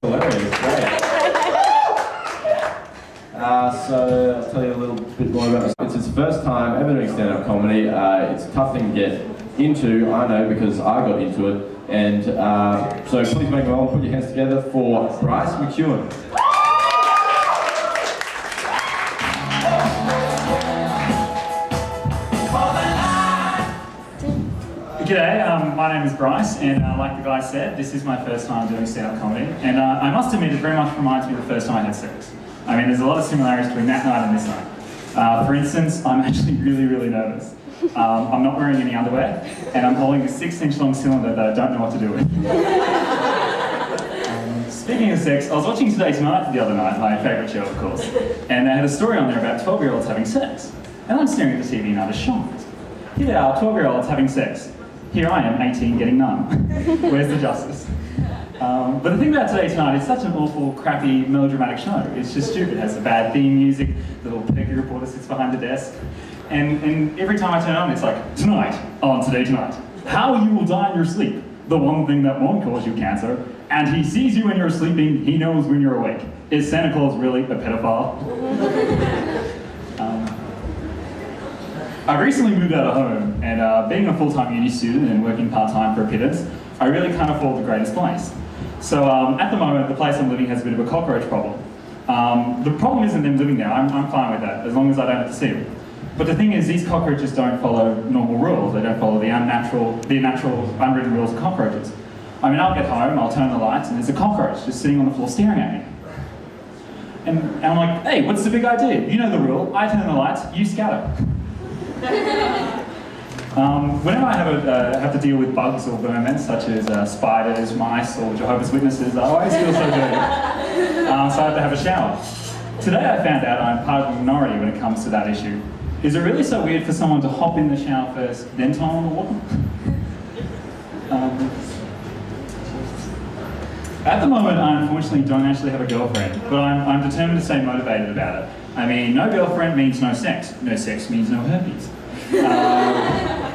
Hilarious, great. So I'll tell you a little bit more about it. It's his first time ever doing stand-up comedy. It's a tough thing to get into, I know, because I got into it. And so please make well, put your hands together for Bryce McKeon. G'day, my name is Bryce, and like the guy said, this is my first time doing stand-up comedy. And I must admit, it very much reminds me of the first time I had sex. I mean, there's a lot of similarities between that night and this night. For instance, I'm actually really nervous. I'm not wearing any underwear, and I'm holding a 6-inch long cylinder that I don't know what to do with. Speaking of sex, I was watching Today Tonight the other night, my favourite show of course, and they had a story on there about 12-year-olds having sex. And I'm staring at the TV and I was shocked. Here they are, 12-year-olds having sex. Here I am, 18, getting none. Where's the justice? But the thing about Today Tonight, it's such an awful, crappy, melodramatic show. It's just stupid. It has the bad theme music, the little peggy reporter sits behind the desk. And every time I turn on, it's like, tonight, on Today Tonight, how you will die in your sleep. The one thing that won't cause you cancer. And he sees you when you're sleeping, he knows when you're awake. Is Santa Claus really a pedophile? I recently moved out of home, and being a full-time uni student and working part-time for a pittance, I really can't afford the greatest place. So at the moment, the place I'm living has a bit of a cockroach problem. The problem isn't them living there, I'm fine with that, as long as I don't have to see them. But the thing is, these cockroaches don't follow normal rules, they don't follow the natural, unwritten rules of cockroaches. I mean, I'll get home, I'll turn the lights, and there's a cockroach just sitting on the floor staring at me. And I'm like, hey, what's the big idea? You know the rule, I turn the lights, you scatter. Whenever I have to deal with bugs or vermin, such as spiders, mice, or Jehovah's Witnesses, I always feel so dirty. So I have to have a shower. Today I found out I'm part of the minority when it comes to that issue. Is it really so weird for someone to hop in the shower first, then turn on the water? At the moment, I unfortunately don't actually have a girlfriend, but I'm determined to stay motivated about it. I mean, no girlfriend means no sex. No sex means no herpes.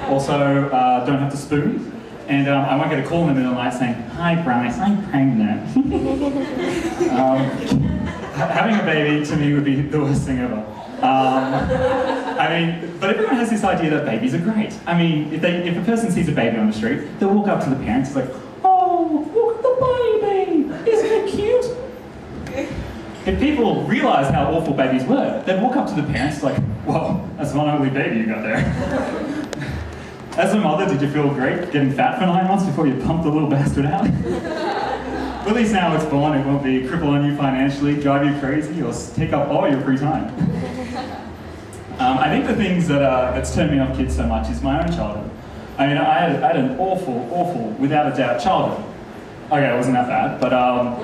Also, don't have to spoon. And I won't get a call in the middle of the night saying, "Hi Bryce, I'm pregnant." Having a baby to me would be the worst thing ever. I mean, but everyone has this idea that babies are great. I mean, if a person sees a baby on the street, they'll walk up to the parents and it's like, "Oh, look at the baby! Isn't it cute?" If people realised how awful babies were, they'd walk up to the parents like, "Well, that's one ugly baby you got there." As a mother, did you feel great getting fat for 9 months before you pumped the little bastard out? Well, at least now it's born, it won't be a cripple on you financially, drive you crazy, or take up all your free time. I think the things that's turned me off kids so much is my own childhood. I mean, I had an awful, without a doubt, childhood. Okay, it wasn't that bad, but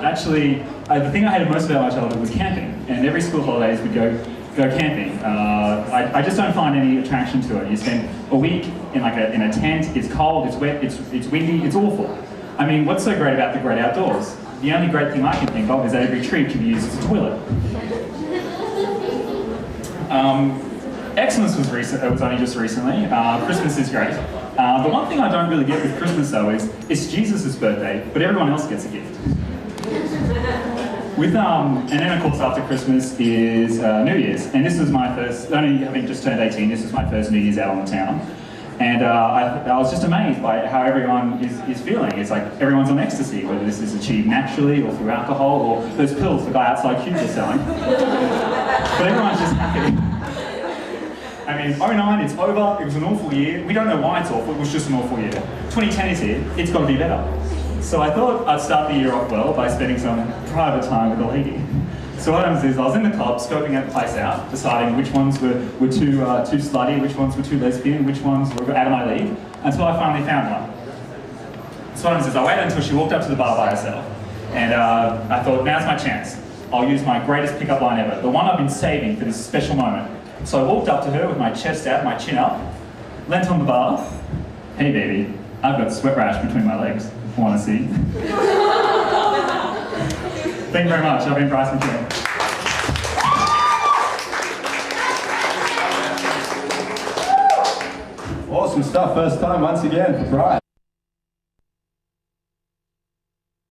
actually, the thing I hated most about my childhood was camping. And every school holidays we'd go camping. I just don't find any attraction to it. You spend a week in a tent, it's cold, it's wet, it's windy, it's awful. I mean, what's so great about the great outdoors? The only great thing I can think of is that every tree can be used as a toilet. Xmas was only just recently. Christmas is great. The one thing I don't really get with Christmas though is it's Jesus' birthday, but everyone else gets a gift. And then of course after Christmas is New Year's, and this was my first, only having just turned 18, this was my first New Year's out on the town. And I was just amazed by how everyone is feeling. It's like everyone's on ecstasy, whether this is achieved naturally or through alcohol or those pills the guy outside Cubes is selling. But everyone's just happy. I mean, 09, it's over, it was an awful year. We don't know why it's awful, it was just an awful year. 2010 is here, it's got to be better. So I thought I'd start the year off well by spending some private time with a lady. So what happens is I was in the club, scoping out the place out, deciding which ones were too slutty, which ones were too lesbian, which ones were out of my league, until I finally found one. So what happens is I waited until she walked up to the bar by herself, and I thought, now's my chance. I'll use my greatest pickup line ever, the one I've been saving for this special moment. So I walked up to her with my chest out, my chin up, leant on the bar. "Hey baby, I've got sweat rash between my legs. Want to see?" Thank you very much. I've been Bryce McKeon. Awesome stuff. First time once again for Bryce.